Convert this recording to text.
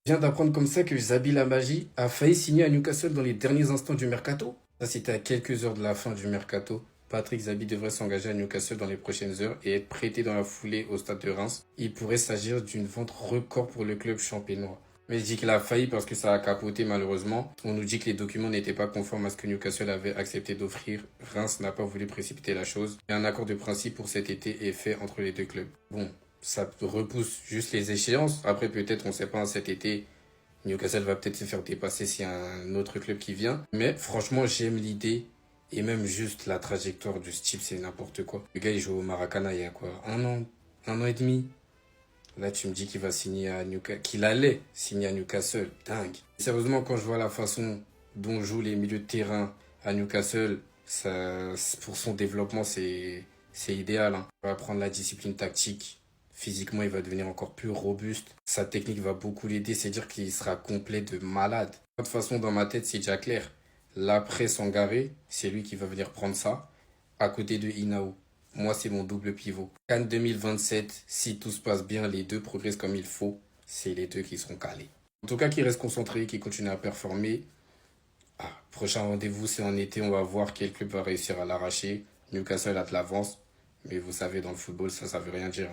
Je viens d'apprendre comme ça que Zabi Lamagi a failli signer à Newcastle dans les derniers instants du mercato. Ça, c'était à quelques heures de la fin du mercato. Patrick Zabi devrait s'engager à Newcastle dans les prochaines heures et être prêté dans la foulée au stade de Reims. Il pourrait s'agir d'une vente record pour le club champenois. Mais je dis qu'il a failli parce que ça a capoté malheureusement. On nous dit que les documents n'étaient pas conformes à ce que Newcastle avait accepté d'offrir. Reims n'a pas voulu précipiter la chose. Et un accord de principe pour cet été est fait entre les deux clubs. Bon, ça repousse juste les échéances. Après, peut-être, on ne sait pas, cet été, Newcastle va peut-être se faire dépasser s'il y a un autre club qui vient. Mais franchement, j'aime l'idée. Et même juste la trajectoire du style, c'est n'importe quoi. Le gars, il joue au Maracana il y a quoi? Un an et demi. Là, tu me dis qu'il va signer à Newcastle, qu'il allait signer à Newcastle. Dingue. Sérieusement, quand je vois la façon dont jouent les milieux de terrain à Newcastle, ça, pour son développement, c'est idéal, hein. Il va apprendre la discipline tactique. Physiquement, il va devenir encore plus robuste. Sa technique va beaucoup l'aider. C'est-à-dire qu'il sera complet de malade. De toute façon, dans ma tête, c'est déjà clair. L'après Sangaré, c'est lui qui va venir prendre ça, à côté de Inao. Moi, c'est mon double pivot. Cannes 2027, si tout se passe bien, les deux progressent comme il faut, c'est les deux qui seront calés. En tout cas, qui restent concentrés, qui continuent à performer. Ah, prochain rendez-vous, c'est en été, on va voir quel club va réussir à l'arracher. Newcastle a de l'avance, mais vous savez, dans le football, ça veut rien dire.